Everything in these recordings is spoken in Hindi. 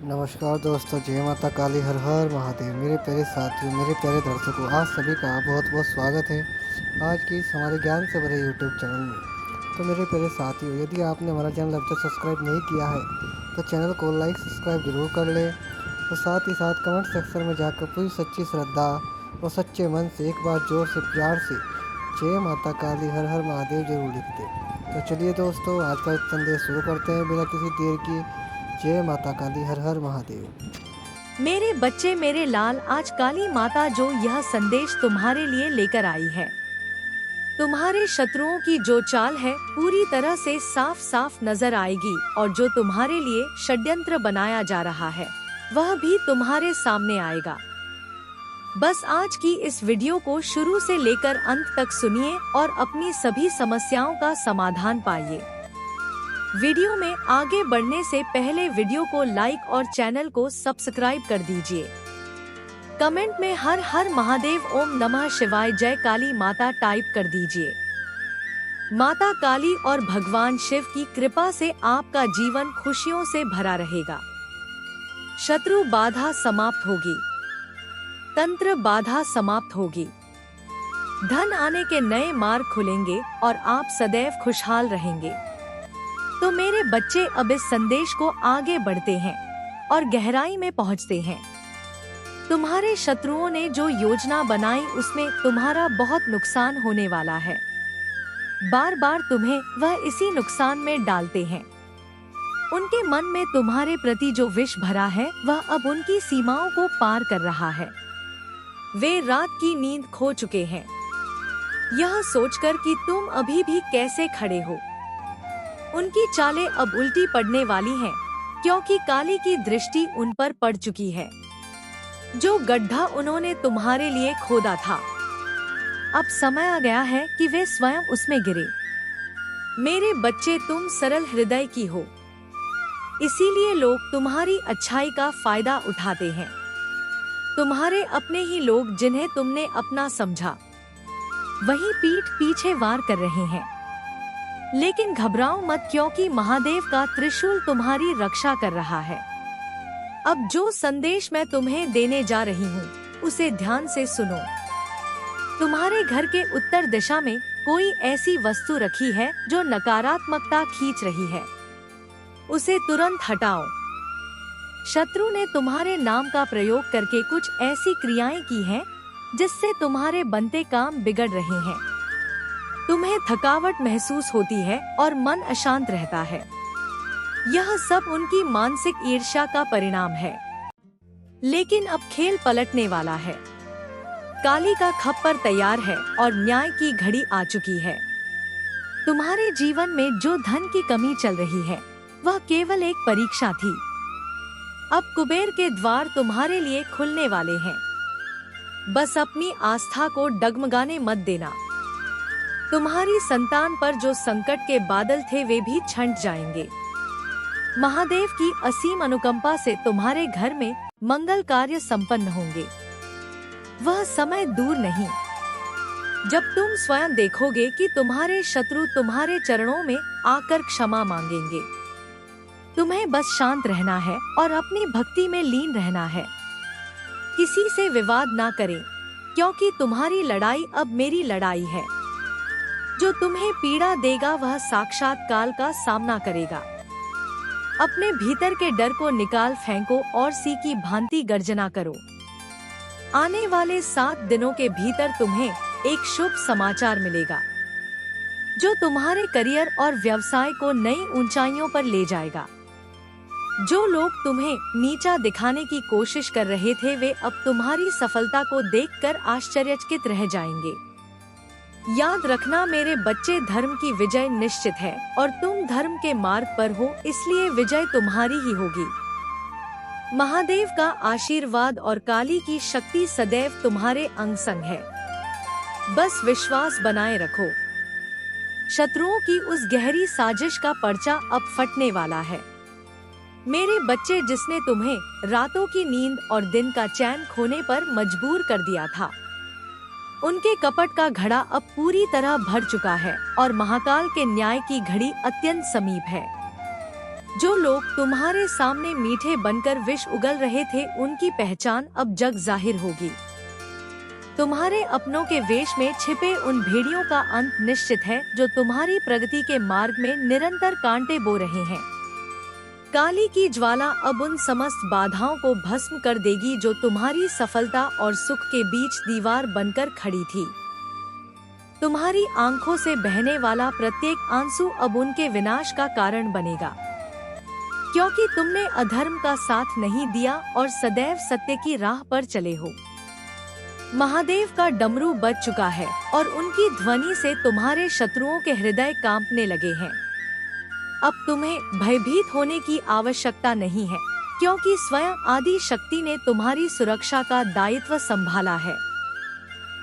नमस्कार दोस्तों, जय माता काली, हर हर महादेव। मेरे प्यारे साथियों, मेरे प्यारे दर्शकों, आज सभी का बहुत बहुत स्वागत है आज की इस हमारे ज्ञान से भरे यूट्यूब चैनल में। तो मेरे प्यारे साथियों, यदि आपने हमारा चैनल अभी तक सब्सक्राइब नहीं किया है तो चैनल को लाइक सब्सक्राइब जरूर कर लें और साथ ही साथ कमेंट सेक्शन में जाकर पूरी सच्ची श्रद्धा और सच्चे मन से एक बार जोर से प्यार से जय माता काली, हर हर महादेव जरूर लिख दें। तो चलिए दोस्तों, आज का संदेश शुरू करते हैं बिना किसी देर की। जय माता काली, हर हर महादेव। मेरे बच्चे मेरे लाल, आज काली माता जो यह संदेश तुम्हारे लिए लेकर आई है। तुम्हारे शत्रुओं की जो चाल है पूरी तरह से साफ साफ नजर आएगी और जो तुम्हारे लिए षड्यंत्र बनाया जा रहा है वह भी तुम्हारे सामने आएगा। बस आज की इस वीडियो को शुरू से लेकर अंत तक सुनिए और अपनी सभी समस्याओं का समाधान पाइए। वीडियो में आगे बढ़ने से पहले वीडियो को लाइक और चैनल को सब्सक्राइब कर दीजिए। कमेंट में हर हर महादेव, ओम नमः शिवाय, जय काली माता टाइप कर दीजिए। माता काली और भगवान शिव की कृपा से आपका जीवन खुशियों से भरा रहेगा। शत्रु बाधा समाप्त होगी, तंत्र बाधा समाप्त होगी, धन आने के नए मार्ग खुलेंगे और आप सदैव खुशहाल रहेंगे। तो मेरे बच्चे, अब इस संदेश को आगे बढ़ते हैं और गहराई में पहुंचते हैं। तुम्हारे शत्रुओं ने जो योजना बनाई उसमें तुम्हारा बहुत नुकसान होने वाला है। बार बार तुम्हें वह इसी नुकसान में डालते हैं। उनके मन में तुम्हारे प्रति जो विष भरा है वह अब उनकी सीमाओं को पार कर रहा है। वे रात की नींद खो चुके हैं, यह सोचकर कि तुम अभी भी कैसे खड़े हो। उनकी चालें अब उल्टी पड़ने वाली हैं, क्योंकि काली की दृष्टि उन पर पड़ चुकी है। जो गड्ढा उन्होंने तुम्हारे लिए खोदा था, अब समय आ गया है कि वे स्वयं उसमें गिरे। मेरे बच्चे, तुम सरल हृदय की हो, इसीलिए लोग तुम्हारी अच्छाई का फायदा उठाते हैं। तुम्हारे अपने ही लोग जिन्हें तुमने अपना समझा वही पीठ पीछे वार कर रहे हैं। लेकिन घबराओ मत, क्योंकि महादेव का त्रिशूल तुम्हारी रक्षा कर रहा है। अब जो संदेश मैं तुम्हें देने जा रही हूँ उसे ध्यान से सुनो। तुम्हारे घर के उत्तर दिशा में कोई ऐसी वस्तु रखी है जो नकारात्मकता खींच रही है, उसे तुरंत हटाओ। शत्रु ने तुम्हारे नाम का प्रयोग करके कुछ ऐसी क्रियाएं की हैं जिससे तुम्हारे बनते काम बिगड़ रहे हैं। तुम्हें थकावट महसूस होती है और मन अशांत रहता है। यह सब उनकी मानसिक ईर्ष्या का परिणाम है। लेकिन अब खेल पलटने वाला है। काली का खप्पर तैयार है और न्याय की घड़ी आ चुकी है। तुम्हारे जीवन में जो धन की कमी चल रही है वह केवल एक परीक्षा थी। अब कुबेर के द्वार तुम्हारे लिए खुलने वाले हैं। बस अपनी आस्था को डगमगाने मत देना। तुम्हारी संतान पर जो संकट के बादल थे वे भी छंट जाएंगे। महादेव की असीम अनुकंपा से तुम्हारे घर में मंगल कार्य संपन्न होंगे। वह समय दूर नहीं जब तुम स्वयं देखोगे कि तुम्हारे शत्रु तुम्हारे चरणों में आकर क्षमा मांगेंगे। तुम्हें बस शांत रहना है और अपनी भक्ति में लीन रहना है। किसी से विवाद ना करें, क्योंकि तुम्हारी लड़ाई अब मेरी लड़ाई है। जो तुम्हें पीड़ा देगा वह साक्षात काल का सामना करेगा। अपने भीतर के डर को निकाल फेंको और सी की भांति गर्जना करो। आने वाले 7 दिनों के भीतर तुम्हें एक शुभ समाचार मिलेगा जो तुम्हारे करियर और व्यवसाय को नई ऊंचाइयों पर ले जाएगा। जो लोग तुम्हें नीचा दिखाने की कोशिश कर रहे थे वे अब तुम्हारी सफलता को देखकर आश्चर्यचकित रह जाएंगे। याद रखना मेरे बच्चे, धर्म की विजय निश्चित है और तुम धर्म के मार्ग पर हो, इसलिए विजय तुम्हारी ही होगी। महादेव का आशीर्वाद और काली की शक्ति सदैव तुम्हारे अंग संग है। बस विश्वास बनाए रखो। शत्रुओं की उस गहरी साजिश का पर्चा अब फटने वाला है। मेरे बच्चे, जिसने तुम्हें रातों की नींद और दिन का चैन खोने पर मजबूर कर दिया था, उनके कपट का घड़ा अब पूरी तरह भर चुका है और महाकाल के न्याय की घड़ी अत्यंत समीप है। जो लोग तुम्हारे सामने मीठे बनकर विष उगल रहे थे, उनकी पहचान अब जग जाहिर होगी। तुम्हारे अपनों के वेश में छिपे उन भेड़ियों का अंत निश्चित है, जो तुम्हारी प्रगति के मार्ग में निरंतर कांटे बो रहे हैं। काली की ज्वाला अब उन समस्त बाधाओं को भस्म कर देगी, जो तुम्हारी सफलता और सुख के बीच दीवार बनकर खड़ी थी। तुम्हारी आंखों से बहने वाला प्रत्येक आंसू अब उनके विनाश का कारण बनेगा, क्योंकि तुमने अधर्म का साथ नहीं दिया और सदैव सत्य की राह पर चले हो। महादेव का डमरू बज चुका है और उनकी ध्वनि से तुम्हारे शत्रुओं के हृदय कांपने लगे हैं। अब तुम्हें भयभीत होने की आवश्यकता नहीं है, क्योंकि स्वयं आदि शक्ति ने तुम्हारी सुरक्षा का दायित्व संभाला है।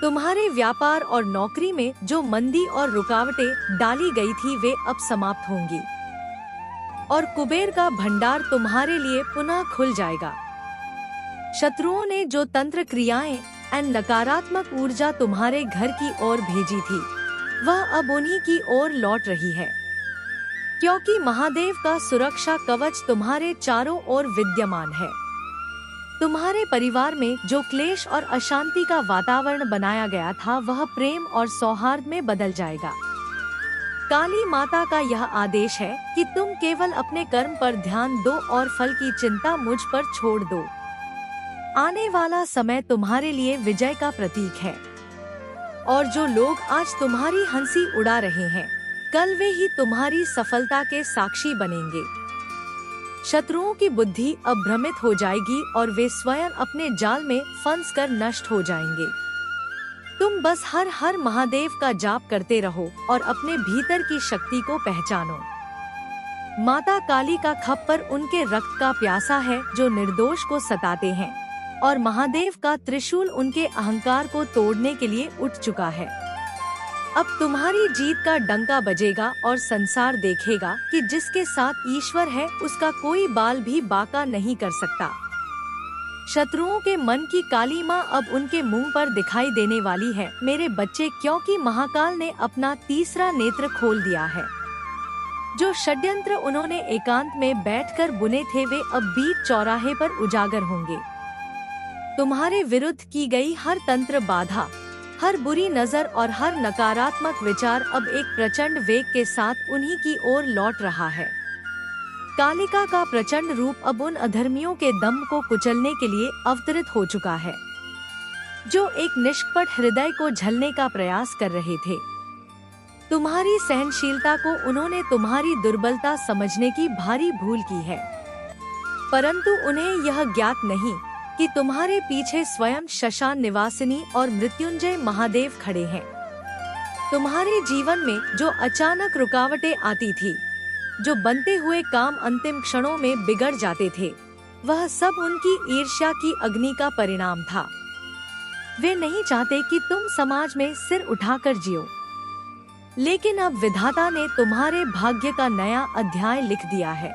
तुम्हारे व्यापार और नौकरी में जो मंदी और रुकावटें डाली गई थी, वे अब समाप्त होंगी और कुबेर का भंडार तुम्हारे लिए पुनः खुल जाएगा। शत्रुओं ने जो तंत्र क्रियाएं और नकारात्मक ऊर्जा तुम्हारे घर की ओर भेजी थी, वह अब उन्हीं की ओर लौट रही है, क्योंकि महादेव का सुरक्षा कवच तुम्हारे चारों ओर विद्यमान है। तुम्हारे परिवार में जो क्लेश और अशांति का वातावरण बनाया गया था, वह प्रेम और सौहार्द में बदल जाएगा। काली माता का यह आदेश है कि तुम केवल अपने कर्म पर ध्यान दो और फल की चिंता मुझ पर छोड़ दो। आने वाला समय तुम्हारे लिए विजय का प्रतीक है, और जो लोग आज तुम्हारी हंसी उड़ा रहे हैं, कल वे ही तुम्हारी सफलता के साक्षी बनेंगे। शत्रुओं की बुद्धि अब भ्रमित हो जाएगी और वे स्वयं अपने जाल में फंसकर नष्ट हो जाएंगे। तुम बस हर हर महादेव का जाप करते रहो और अपने भीतर की शक्ति को पहचानो। माता काली का खप्पर उनके रक्त का प्यासा है, जो निर्दोष को सताते हैं, और महादेव का त्रिशूल उनके अहंकार को तोड़ने के लिए उठ चुका है। अब तुम्हारी जीत का डंका बजेगा और संसार देखेगा कि जिसके साथ ईश्वर है, उसका कोई बाल भी बांका नहीं कर सकता। शत्रुओं के मन की काली माँ अब उनके मुंह पर दिखाई देने वाली है, मेरे बच्चे, क्योंकि महाकाल ने अपना तीसरा नेत्र खोल दिया है। जो षड्यंत्र उन्होंने एकांत में बैठकर बुने थे, वे अब बीच चौराहे पर उजागर होंगे। तुम्हारे विरुद्ध की गई हर तंत्र बाधा, हर बुरी नजर और हर नकारात्मक विचार अब एक प्रचंड वेग के साथ उन्हीं की ओर लौट रहा है। कालिका का प्रचंड रूप अब उन अधर्मियों के दम को कुचलने के लिए अवतरित हो चुका है, जो एक निष्कपट हृदय को झलने का प्रयास कर रहे थे। तुम्हारी सहनशीलता को उन्होंने तुम्हारी दुर्बलता समझने की भारी भूल की है, परंतु उन्हें यह ज्ञात नहीं कि तुम्हारे पीछे स्वयं शशान निवासिनी और मृत्युंजय महादेव खड़े हैं। तुम्हारे जीवन में जो अचानक रुकावटें आती थी, जो बनते हुए काम अंतिम क्षणों में बिगड़ जाते थे, वह सब उनकी ईर्ष्या की अग्नि का परिणाम था। वे नहीं चाहते कि तुम समाज में सिर उठाकर जियो, लेकिन अब विधाता ने तुम्हारे भाग्य का नया अध्याय लिख दिया है।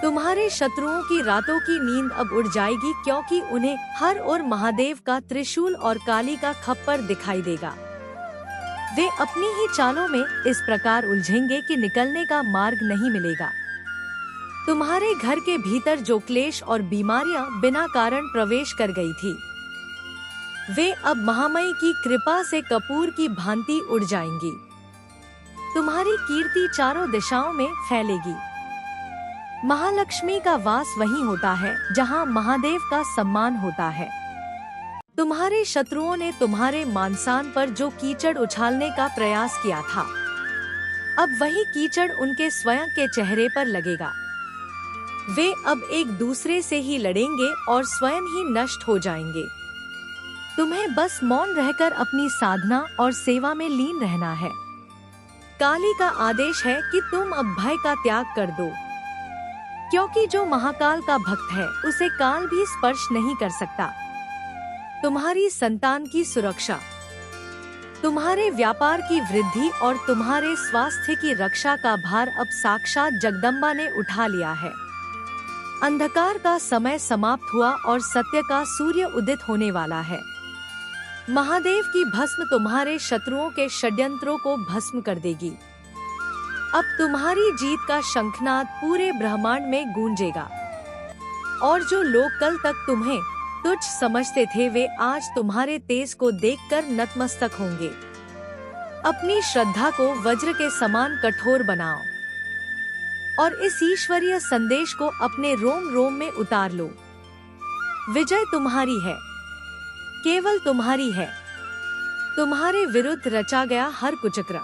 तुम्हारे शत्रुओं की रातों की नींद अब उड़ जाएगी, क्योंकि उन्हें हर ओर महादेव का त्रिशूल और काली का खप्पर दिखाई देगा। वे अपनी ही चालों में इस प्रकार उलझेंगे कि निकलने का मार्ग नहीं मिलेगा। तुम्हारे घर के भीतर जो क्लेश और बीमारियां बिना कारण प्रवेश कर गई थी, वे अब महामयी की कृपा से कपूर की भांति उड़ जाएंगी। तुम्हारी कीर्ति चारों दिशाओं में फैलेगी। महालक्ष्मी का वास वहीं होता है जहां महादेव का सम्मान होता है। तुम्हारे शत्रुओं ने तुम्हारे मानसान पर जो कीचड़ उछालने का प्रयास किया था, अब वही कीचड़ उनके स्वयं के चेहरे पर लगेगा। वे अब एक दूसरे से ही लड़ेंगे और स्वयं ही नष्ट हो जाएंगे। तुम्हें बस मौन रहकर अपनी साधना और सेवा में लीन रहना है। काली का आदेश है कि तुम अब भय का त्याग कर दो, क्योंकि जो महाकाल का भक्त है, उसे काल भी स्पर्श नहीं कर सकता। तुम्हारी संतान की सुरक्षा, तुम्हारे व्यापार की वृद्धि और तुम्हारे स्वास्थ्य की रक्षा का भार अब साक्षात जगदम्बा ने उठा लिया है। अंधकार का समय समाप्त हुआ और सत्य का सूर्य उदित होने वाला है। महादेव की भस्म तुम्हारे शत्रुओं के षड्यंत्रों को भस्म कर देगी। अब तुम्हारी जीत का शंखनाद पूरे ब्रह्मांड में गूंजेगा और जो लोग कल तक तुम्हें तुच्छ समझते थे वे आज तुम्हारे तेज को देखकर नतमस्तक होंगे। अपनी श्रद्धा को वज्र के समान कठोर बनाओ और इस ईश्वरीय संदेश को अपने रोम रोम में उतार लो। विजय तुम्हारी है, केवल तुम्हारी है। तुम्हारे विरुद्ध रचा गया हर कुचक्र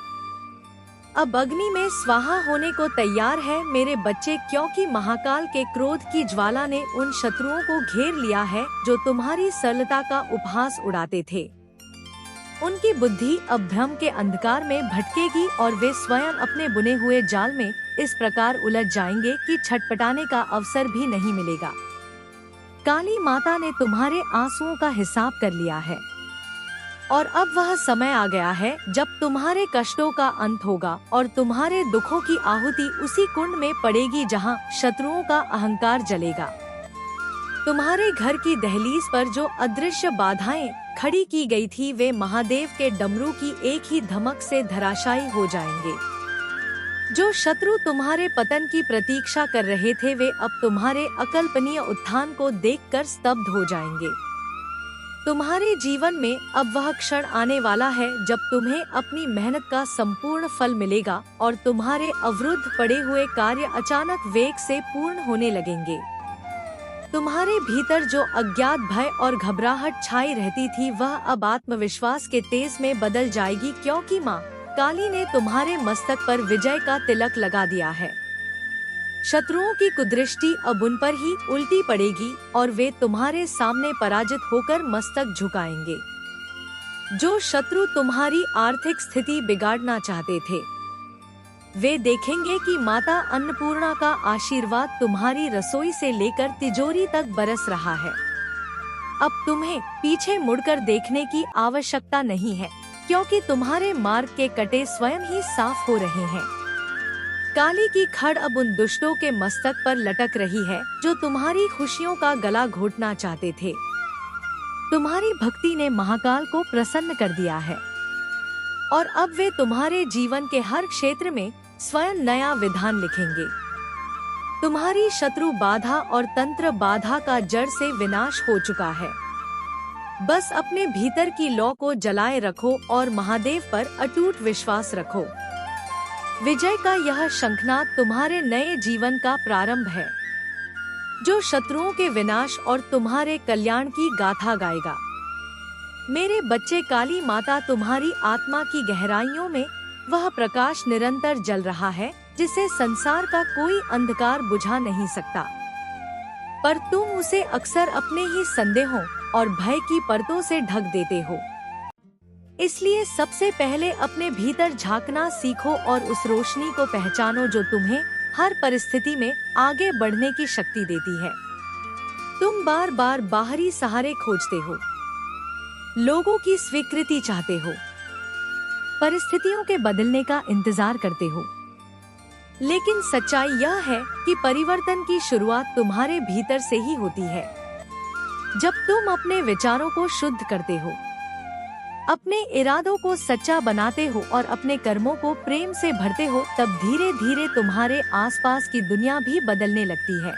अब अग्नि में स्वाहा होने को तैयार है मेरे बच्चे, क्योंकि महाकाल के क्रोध की ज्वाला ने उन शत्रुओं को घेर लिया है जो तुम्हारी सरलता का उपहास उड़ाते थे। उनकी बुद्धि अब भ्रम के अंधकार में भटकेगी और वे स्वयं अपने बुने हुए जाल में इस प्रकार उलझ जाएंगे कि छटपटाने का अवसर भी नहीं मिलेगा। काली माता ने तुम्हारे आंसुओं का हिसाब कर लिया है और अब वह समय आ गया है जब तुम्हारे कष्टों का अंत होगा और तुम्हारे दुखों की आहुति उसी कुंड में पड़ेगी जहां शत्रुओं का अहंकार जलेगा। तुम्हारे घर की दहलीज पर जो अदृश्य बाधाएं खड़ी की गई थी वे महादेव के डमरू की एक ही धमक से धराशायी हो जाएंगे। जो शत्रु तुम्हारे पतन की प्रतीक्षा कर रहे थे वे अब तुम्हारे अकल्पनीय उत्थान को देखकर स्तब्ध हो जाएंगे। तुम्हारे जीवन में अब वह क्षण आने वाला है जब तुम्हें अपनी मेहनत का संपूर्ण फल मिलेगा और तुम्हारे अवरुद्ध पड़े हुए कार्य अचानक वेग से पूर्ण होने लगेंगे। तुम्हारे भीतर जो अज्ञात भय और घबराहट छाई रहती थी वह अब आत्मविश्वास के तेज में बदल जाएगी, क्योंकि माँ काली ने तुम्हारे मस्तक पर विजय का तिलक लगा दिया है। शत्रुओं की कुदृष्टि अब उन पर ही उल्टी पड़ेगी और वे तुम्हारे सामने पराजित होकर मस्तक झुकाएंगे। जो शत्रु तुम्हारी आर्थिक स्थिति बिगाड़ना चाहते थे वे देखेंगे कि माता अन्नपूर्णा का आशीर्वाद तुम्हारी रसोई से लेकर तिजोरी तक बरस रहा है। अब तुम्हें पीछे मुड़कर देखने की आवश्यकता नहीं है, क्योंकि तुम्हारे मार्ग के कटे स्वयं ही साफ हो रहे हैं। काली की खड़ अब उन दुष्टों के मस्तक पर लटक रही है जो तुम्हारी खुशियों का गला घोटना चाहते थे। तुम्हारी भक्ति ने महाकाल को प्रसन्न कर दिया है और अब वे तुम्हारे जीवन के हर क्षेत्र में स्वयं नया विधान लिखेंगे। तुम्हारी शत्रु बाधा और तंत्र बाधा का जड़ से विनाश हो चुका है। बस अपने भीतर की लौ को जलाए रखो और महादेव पर अटूट विश्वास रखो। विजय का यह शंखनाद तुम्हारे नए जीवन का प्रारंभ है, जो शत्रुओं के विनाश और तुम्हारे कल्याण की गाथा गाएगा। मेरे बच्चे, काली माता तुम्हारी आत्मा की गहराइयों में वह प्रकाश निरंतर जल रहा है जिसे संसार का कोई अंधकार बुझा नहीं सकता, पर तुम उसे अक्सर अपने ही संदेहों और भय की परतों से ढक देते हो। इसलिए सबसे पहले अपने भीतर झांकना सीखो और उस रोशनी को पहचानो जो तुम्हें हर परिस्थिति में आगे बढ़ने की शक्ति देती है। तुम बार बार बाहरी सहारे खोजते हो, लोगों की स्वीकृति चाहते हो, परिस्थितियों के बदलने का इंतजार करते हो, लेकिन सच्चाई यह है कि परिवर्तन की शुरुआत तुम्हारे भीतर से ही होती है। जब तुम अपने विचारों को शुद्ध करते हो, अपने इरादों को सच्चा बनाते हो और अपने कर्मों को प्रेम से भरते हो, तब धीरे धीरे तुम्हारे आसपास की दुनिया भी बदलने लगती है।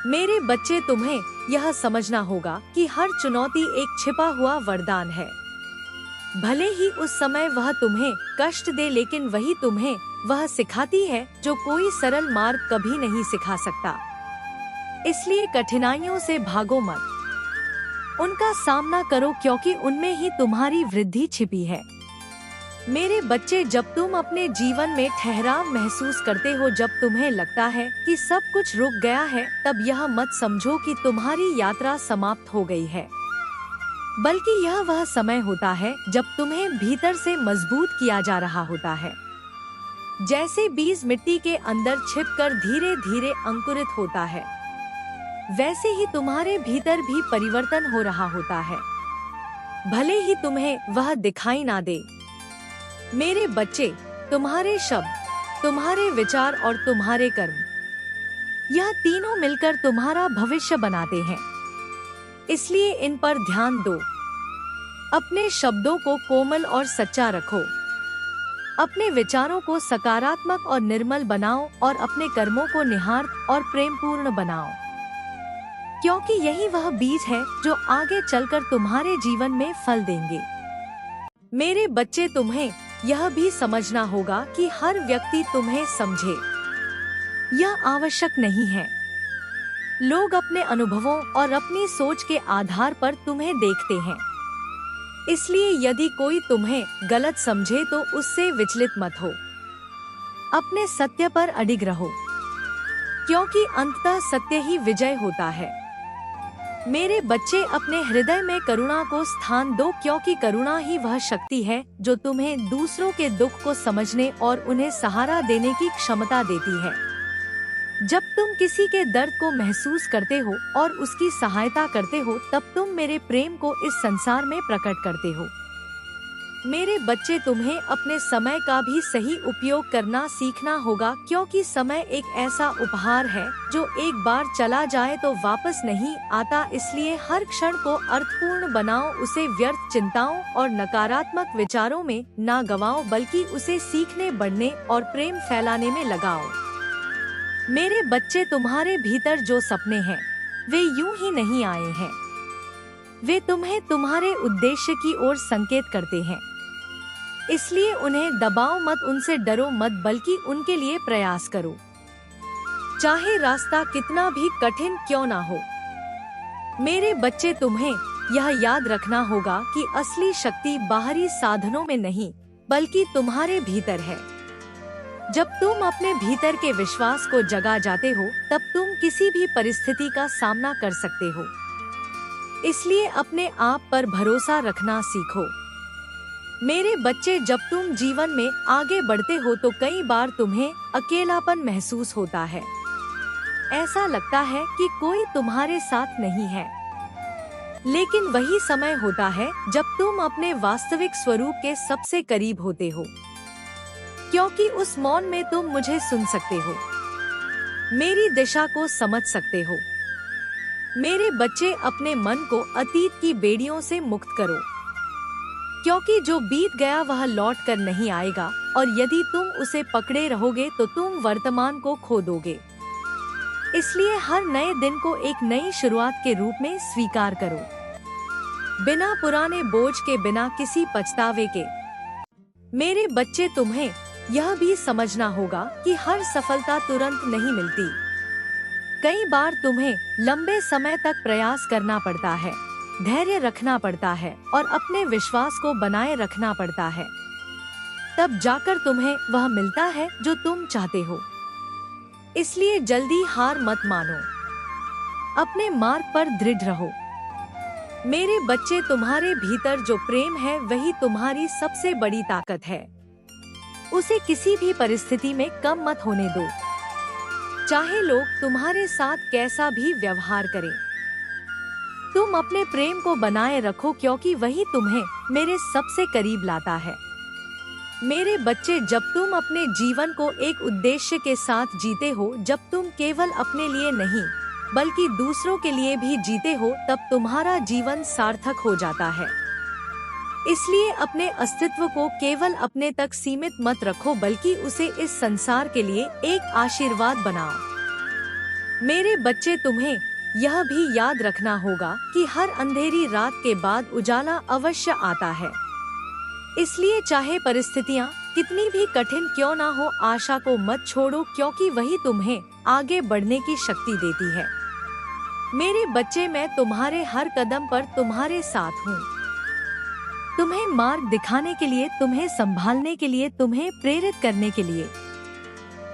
मेरे बच्चे, तुम्हें यह समझना होगा कि हर चुनौती एक छिपा हुआ वरदान है। भले ही उस समय वह तुम्हें कष्ट दे, लेकिन वही तुम्हें वह सिखाती है जो कोई सरल मार्ग कभी नहीं सिखा सकता। इसलिए कठिनाइयों से भागो मत, उनका सामना करो, क्योंकि उनमें ही तुम्हारी वृद्धि छिपी है। मेरे बच्चे, जब तुम अपने जीवन में ठहराव महसूस करते हो, जब तुम्हें लगता है कि सब कुछ रुक गया है, तब यह मत समझो कि तुम्हारी यात्रा समाप्त हो गई है, बल्कि यह वह समय होता है जब तुम्हें भीतर से मजबूत किया जा रहा होता है। जैसे बीज मिट्टी के अंदर छिपकर धीरे धीरे अंकुरित होता है, वैसे ही तुम्हारे भीतर भी परिवर्तन हो रहा होता है, भले ही तुम्हें वह दिखाई ना दे। मेरे बच्चे, तुम्हारे शब्द, तुम्हारे विचार और तुम्हारे कर्म, यह तीनों मिलकर तुम्हारा भविष्य बनाते हैं। इसलिए इन पर ध्यान दो। अपने शब्दों को कोमल और सच्चा रखो। अपने विचारों को सकारात्मक और निर्मल बनाओ और अपने कर्मों को निहार्थ और प्रेमपूर्ण बनाओ, क्योंकि यही वह बीज है जो आगे चलकर तुम्हारे जीवन में फल देंगे। मेरे बच्चे, तुम्हें यह भी समझना होगा कि हर व्यक्ति तुम्हें समझे, यह आवश्यक नहीं है। लोग अपने अनुभवों और अपनी सोच के आधार पर तुम्हें देखते हैं, इसलिए यदि कोई तुम्हें गलत समझे तो उससे विचलित मत हो। अपने सत्य पर अडिग रहो, क्योंकि अंततः सत्य ही विजय होता है। मेरे बच्चे, अपने हृदय में करुणा को स्थान दो, क्योंकि करुणा ही वह शक्ति है जो तुम्हें दूसरों के दुख को समझने और उन्हें सहारा देने की क्षमता देती है। जब तुम किसी के दर्द को महसूस करते हो और उसकी सहायता करते हो, तब तुम मेरे प्रेम को इस संसार में प्रकट करते हो। मेरे बच्चे, तुम्हें अपने समय का भी सही उपयोग करना सीखना होगा, क्योंकि समय एक ऐसा उपहार है जो एक बार चला जाए तो वापस नहीं आता। इसलिए हर क्षण को अर्थपूर्ण बनाओ, उसे व्यर्थ चिंताओं और नकारात्मक विचारों में ना गवाओ, बल्कि उसे सीखने, बढ़ने और प्रेम फैलाने में लगाओ। मेरे बच्चे, तुम्हारे भीतर जो सपने हैं वे यूं ही नहीं आए हैं, वे तुम्हें तुम्हारे उद्देश्य की ओर संकेत करते हैं। इसलिए उन्हें दबाओ मत, उनसे डरो मत, बल्कि उनके लिए प्रयास करो, चाहे रास्ता कितना भी कठिन क्यों ना हो। मेरे बच्चे, तुम्हें यह याद रखना होगा कि असली शक्ति बाहरी साधनों में नहीं बल्कि तुम्हारे भीतर है। जब तुम अपने भीतर के विश्वास को जगा जाते हो, तब तुम किसी भी परिस्थिति का सामना कर सकते हो। इसलिए अपने आप पर भरोसा रखना सीखो। मेरे बच्चे, जब तुम जीवन में आगे बढ़ते हो तो कई बार तुम्हें अकेलापन महसूस होता है। ऐसा लगता है कि कोई तुम्हारे साथ नहीं है, लेकिन वही समय होता है जब तुम अपने वास्तविक स्वरूप के सबसे करीब होते हो, क्योंकि उस मौन में तुम मुझे सुन सकते हो, मेरी दिशा को समझ सकते हो। मेरे बच्चे, अपने मन को अतीत की बेड़ियों से मुक्त करो, क्योंकि जो बीत गया वह लौट कर नहीं आएगा, और यदि तुम उसे पकड़े रहोगे तो तुम वर्तमान को खो दोगे। इसलिए हर नए दिन को एक नई शुरुआत के रूप में स्वीकार करो, बिना पुराने बोझ के, बिना किसी पछतावे के। मेरे बच्चे, तुम्हें यह भी समझना होगा कि हर सफलता तुरंत नहीं मिलती। कई बार तुम्हें लंबे समय तक प्रयास करना पड़ता है, धैर्य रखना पड़ता है और अपने विश्वास को बनाए रखना पड़ता है। तब जाकर तुम्हें वह मिलता है जो तुम चाहते हो। इसलिए जल्दी हार मत मानो, अपने मार्ग पर दृढ़ रहो। मेरे बच्चे, तुम्हारे भीतर जो प्रेम है वही तुम्हारी सबसे बड़ी ताकत है। उसे किसी भी परिस्थिति में कम मत होने दो, चाहे लोग तुम्हारे साथ कैसा भी व्यवहार करें। तुम अपने प्रेम को बनाए रखो, क्योंकि वही तुम्हें मेरे सबसे करीब लाता है। मेरे बच्चे, जब तुम अपने जीवन को एक उद्देश्य के साथ जीते हो, जब तुम केवल अपने लिए नहीं बल्कि दूसरों के लिए भी जीते हो, तब तुम्हारा जीवन सार्थक हो जाता है। इसलिए अपने अस्तित्व को केवल अपने तक सीमित मत रखो, बल्कि उसे इस संसार के लिए एक आशीर्वाद बनाओ। मेरे बच्चे, तुम्हें यह भी याद रखना होगा कि हर अंधेरी रात के बाद उजाला अवश्य आता है। इसलिए चाहे परिस्थितियाँ कितनी भी कठिन क्यों ना हो, आशा को मत छोड़ो, क्योंकि वही तुम्हें आगे बढ़ने की शक्ति देती है। मेरे बच्चे, मैं तुम्हारे हर कदम पर तुम्हारे साथ हूँ, तुम्हें मार्ग दिखाने के लिए, तुम्हें संभालने के लिए, तुम्हें प्रेरित करने के लिए।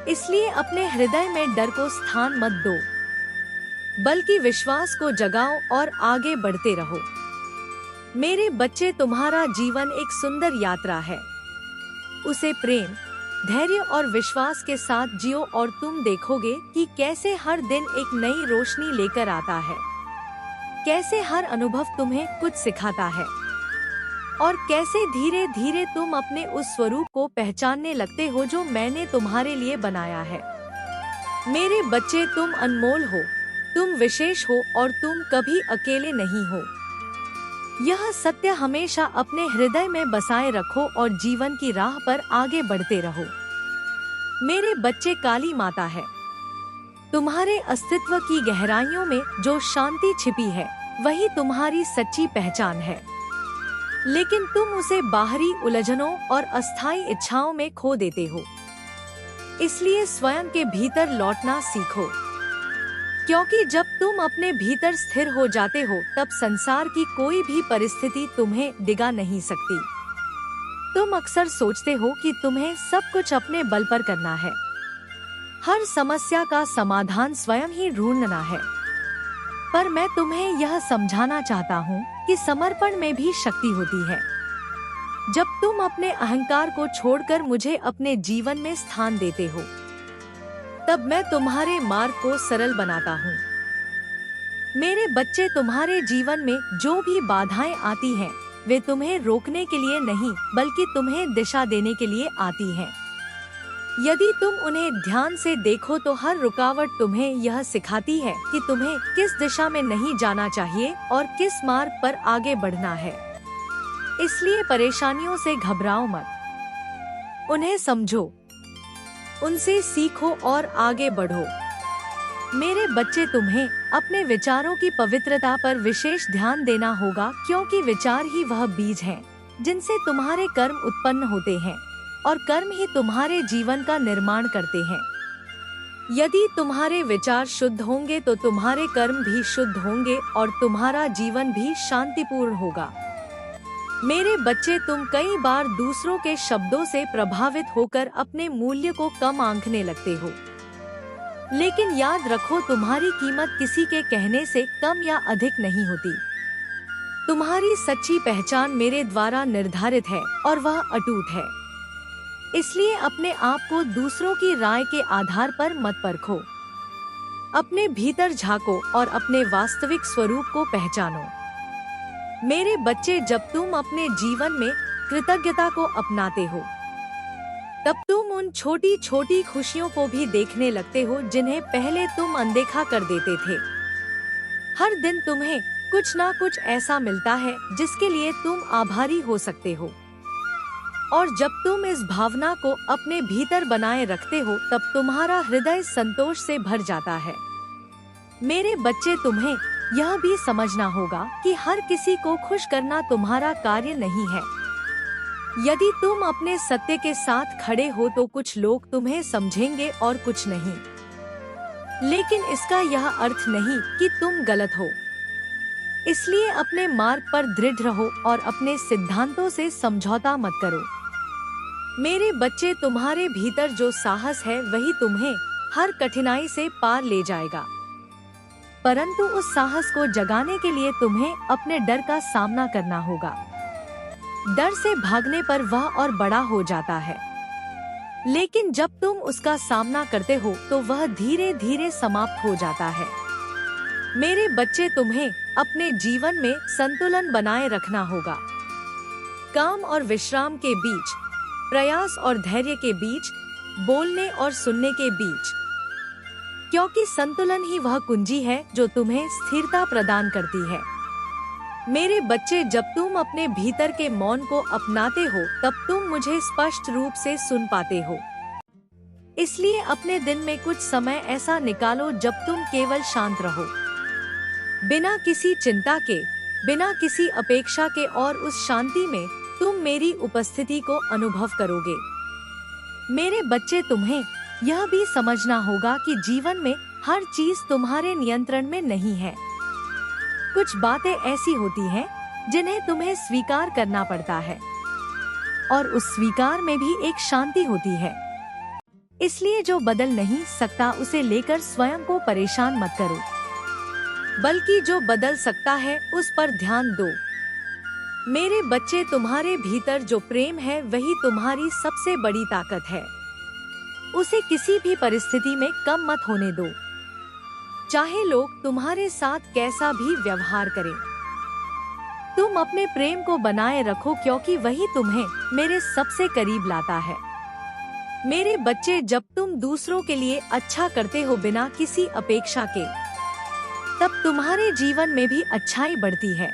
इसलिए अपने हृदय में डर को स्थान मत दो, बल्कि विश्वास को जगाओ और आगे बढ़ते रहो। मेरे बच्चे, तुम्हारा जीवन एक सुंदर यात्रा है। उसे प्रेम, धैर्य और विश्वास के साथ जियो और तुम देखोगे कि कैसे हर दिन एक नई रोशनी लेकर आता है, कैसे हर अनुभव तुम्हें कुछ सिखाता है और कैसे धीरे धीरे तुम अपने उस स्वरूप को पहचानने लगते हो जो मैंने तुम्हारे लिए बनाया है। मेरे बच्चे, तुम अनमोल हो, तुम विशेष हो और तुम कभी अकेले नहीं हो। यह सत्य हमेशा अपने हृदय में बसाए रखो और जीवन की राह पर आगे बढ़ते रहो। मेरे बच्चे, काली माता है। तुम्हारे अस्तित्व की गहराइयों में जो शांति छिपी है वही तुम्हारी सच्ची पहचान है। लेकिन तुम उसे बाहरी उलझनों और अस्थायी इच्छाओं में खो देते हो। इसलिए स्वयं के भीतर लौटना सीखो, क्योंकि जब तुम अपने भीतर स्थिर हो जाते हो तब संसार की कोई भी परिस्थिति तुम्हें डिगा नहीं सकती। तुम अक्सर सोचते हो कि तुम्हें सब कुछ अपने बल पर करना है, हर समस्या का समाधान स्वयं ही ढूंढना है। पर मैं तुम्हें यह समझाना चाहता हूँ कि समर्पण में भी शक्ति होती है। जब तुम अपने अहंकार को छोड़कर मुझे अपने जीवन में स्थान देते हो, तब मैं तुम्हारे मार्ग को सरल बनाता हूँ। मेरे बच्चे, तुम्हारे जीवन में जो भी बाधाएं आती हैं, वे तुम्हें रोकने के लिए नहीं बल्कि तुम्हें दिशा देने के लिए आती हैं। यदि तुम उन्हें ध्यान से देखो तो हर रुकावट तुम्हें यह सिखाती है कि तुम्हें किस दिशा में नहीं जाना चाहिए और किस मार्ग पर आगे बढ़ना है। इसलिए परेशानियों से घबराओ मत, उन्हें समझो, उनसे सीखो और आगे बढ़ो। मेरे बच्चे, तुम्हें अपने विचारों की पवित्रता पर विशेष ध्यान देना होगा, क्योंकि विचार ही वह बीज हैं जिनसे तुम्हारे कर्म उत्पन्न होते हैं और कर्म ही तुम्हारे जीवन का निर्माण करते हैं। यदि तुम्हारे विचार शुद्ध होंगे तो तुम्हारे कर्म भी शुद्ध होंगे और तुम्हारा जीवन भी शांतिपूर्ण होगा। मेरे बच्चे, तुम कई बार दूसरों के शब्दों से प्रभावित होकर अपने मूल्य को कम आंकने लगते हो। लेकिन याद रखो, तुम्हारी कीमत किसी के कहने से कम या अधिक नहीं होती। तुम्हारी सच्ची पहचान मेरे द्वारा निर्धारित है और वह अटूट है। इसलिए अपने आप को दूसरों की राय के आधार पर मत परखो। अपने भीतर झांको और अपने वास्तविक स्वरूप को पहचानो। मेरे बच्चे, जब तुम अपने जीवन में कृतज्ञता को अपनाते हो, तब तुम उन छोटी छोटी खुशियों को भी देखने लगते हो जिन्हें पहले तुम अनदेखा कर देते थे। हर दिन तुम्हें कुछ ना कुछ ऐसा मिलता है जिसके लिए तुम आभारी हो सकते हो। और जब तुम इस भावना को अपने भीतर बनाए रखते हो तब तुम्हारा हृदय संतोष से भर जाता है। मेरे बच्चे, तुम्हें यह भी समझना होगा कि हर किसी को खुश करना तुम्हारा कार्य नहीं है। यदि तुम अपने सत्य के साथ खड़े हो तो कुछ लोग तुम्हें समझेंगे और कुछ नहीं। लेकिन इसका यह अर्थ नहीं कि तुम गलत हो। इसलिए अपने मार्ग पर दृढ़ रहो और अपने सिद्धांतों से समझौता मत करो। मेरे बच्चे, तुम्हारे भीतर जो साहस है वही तुम्हें हर कठिनाई से पार ले जाएगा। परंतु उस साहस को जगाने के लिए तुम्हें अपने डर का सामना करना होगा। डर से भागने पर वह और बड़ा हो जाता है, लेकिन जब तुम उसका सामना करते हो तो वह धीरे धीरे समाप्त हो जाता है। मेरे बच्चे, तुम्हें अपने जीवन में संतुलन बनाए रखना होगा। काम और विश्राम के बीच, प्रयास और धैर्य के बीच, बोलने और सुनने के बीच, क्योंकि संतुलन ही वह कुंजी है जो तुम्हें स्थिरता प्रदान करती है। मेरे बच्चे, जब तुम अपने भीतर के मौन को अपनाते हो तब तुम मुझे स्पष्ट रूप से सुन पाते हो। इसलिए अपने दिन में कुछ समय ऐसा निकालो जब तुम केवल शांत रहो, बिना किसी चिंता के, बिना किसी अपेक्षा के, और उस शांति में तुम मेरी उपस्थिति को अनुभव करोगे। मेरे बच्चे, तुम्हें यह भी समझना होगा कि जीवन में हर चीज तुम्हारे नियंत्रण में नहीं है। कुछ बातें ऐसी होती हैं जिन्हें तुम्हें स्वीकार करना पड़ता है, और उस स्वीकार में भी एक शांति होती है। इसलिए जो बदल नहीं सकता उसे लेकर स्वयं को परेशान मत करो, बल्कि जो बदल सकता है उस पर ध्यान दो। मेरे बच्चे, तुम्हारे भीतर जो प्रेम है वही तुम्हारी सबसे बड़ी ताकत है। उसे किसी भी परिस्थिति में कम मत होने दो, चाहे लोग तुम्हारे साथ कैसा भी व्यवहार करें। तुम अपने प्रेम को बनाए रखो, क्योंकि वही तुम्हें मेरे सबसे करीब लाता है। मेरे बच्चे, जब तुम दूसरों के लिए अच्छा करते हो बिना किसी अपेक्षा के, तब तुम्हारे जीवन में भी अच्छाई बढ़ती है।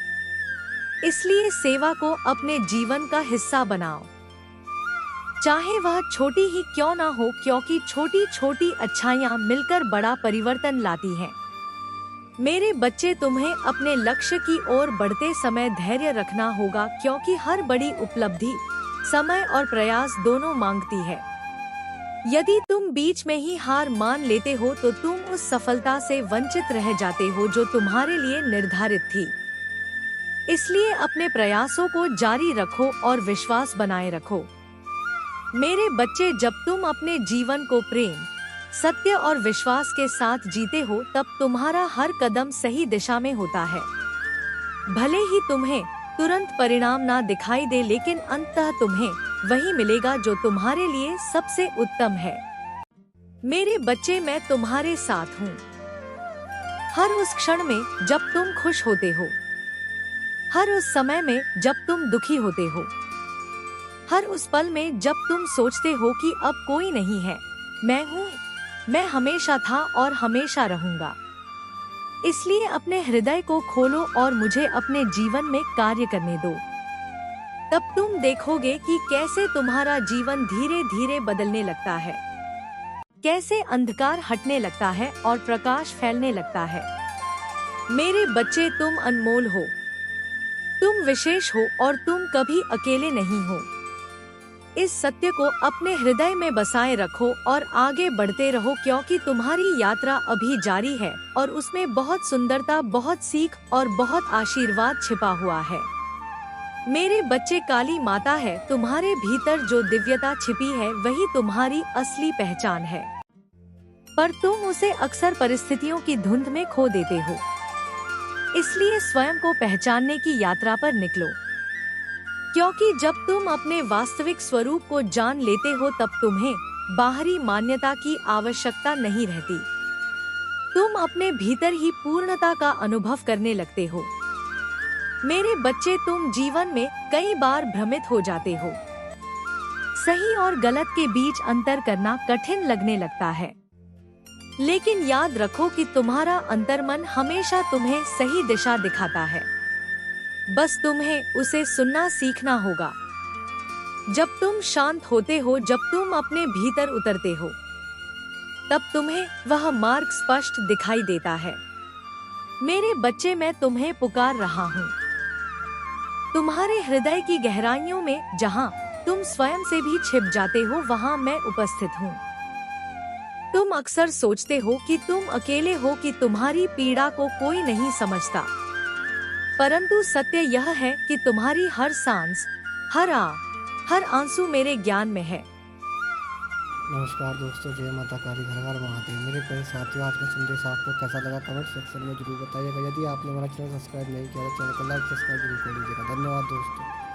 इसलिए सेवा को अपने जीवन का हिस्सा बनाओ, चाहे वह छोटी ही क्यों ना हो, क्योंकि छोटी छोटी अच्छाइयाँ मिलकर बड़ा परिवर्तन लाती हैं। मेरे बच्चे, तुम्हें अपने लक्ष्य की ओर बढ़ते समय धैर्य रखना होगा, क्योंकि हर बड़ी उपलब्धि समय और प्रयास दोनों मांगती है। यदि तुम बीच में ही हार मान लेते हो तो तुम उस सफलता से वंचित रह जाते हो जो तुम्हारे लिए निर्धारित थी। इसलिए अपने प्रयासों को जारी रखो और विश्वास बनाए रखो। मेरे बच्चे, जब तुम अपने जीवन को प्रेम, सत्य और विश्वास के साथ जीते हो तब तुम्हारा हर कदम सही दिशा में होता है। भले ही तुम्हें तुरंत परिणाम ना दिखाई दे, लेकिन अंततः तुम्हें वही मिलेगा जो तुम्हारे लिए सबसे उत्तम है। मेरे बच्चे, मैं तुम्हारे साथ हूँ। हर उस क्षण में जब तुम खुश होते हो, हर उस समय में जब तुम दुखी होते हो, हर उस पल में जब तुम सोचते हो कि अब कोई नहीं है, मैं हूँ। मैं हमेशा था और हमेशा रहूंगा। इसलिए अपने हृदय को खोलो और मुझे अपने जीवन में कार्य करने दो। तब तुम देखोगे कि कैसे तुम्हारा जीवन धीरे धीरे बदलने लगता है, कैसे अंधकार हटने लगता है और प्रकाश फैलने लगता है। मेरे बच्चे, तुम अनमोल हो, तुम विशेष हो और तुम कभी अकेले नहीं हो। इस सत्य को अपने हृदय में बसाए रखो और आगे बढ़ते रहो, क्योंकि तुम्हारी यात्रा अभी जारी है और उसमें बहुत सुंदरता, बहुत सीख और बहुत आशीर्वाद छिपा हुआ है। मेरे बच्चे, काली माता है तुम्हारे भीतर, जो दिव्यता छिपी है वही तुम्हारी असली पहचान है। पर तुम उसे अक्सर परिस्थितियों की धुंध में खो देते हो। इसलिए स्वयं को पहचानने की यात्रा पर निकलो, क्योंकि जब तुम अपने वास्तविक स्वरूप को जान लेते हो तब तुम्हें बाहरी मान्यता की आवश्यकता नहीं रहती। तुम अपने भीतर ही पूर्णता का अनुभव करने लगते हो। मेरे बच्चे, तुम जीवन में कई बार भ्रमित हो जाते हो। सही और गलत के बीच अंतर करना कठिन लगने लगता है, लेकिन याद रखो कि तुम्हारा अंतर्मन हमेशा तुम्हें सही दिशा दिखाता है। बस तुम्हें उसे सुनना सीखना होगा। जब तुम शांत होते हो, जब तुम अपने भीतर उतरते हो, तब तुम्हें वह मार्ग स्पष्ट दिखाई देता है। मेरे बच्चे, मैं तुम्हें पुकार रहा हूँ। तुम्हारे हृदय की गहराइयों में, जहाँ तुम स्वयं से भी छिप जाते हो, वहाँ मैं उपस्थित हूँ। तुम अक्सर सोचते हो कि तुम अकेले हो, कि तुम्हारी पीड़ा को कोई नहीं समझता, परंतु सत्य यह है कि तुम्हारी हर सांस, हर आंसू मेरे ज्ञान में है। नमस्कार दोस्तों, जय माता काली, हर हर महादेव। मेरे प्यारे साथियों, आज का संदेश आपको कैसा लगा कमेंट सेक्शन में जरूर बताइएगा। यदि आपने हमारा चैनल सब्सक्राइब नहीं किया तो चैनल को लाइक सब्सक्राइब जरूर कर लीजिएगा। धन्यवाद दोस्तों।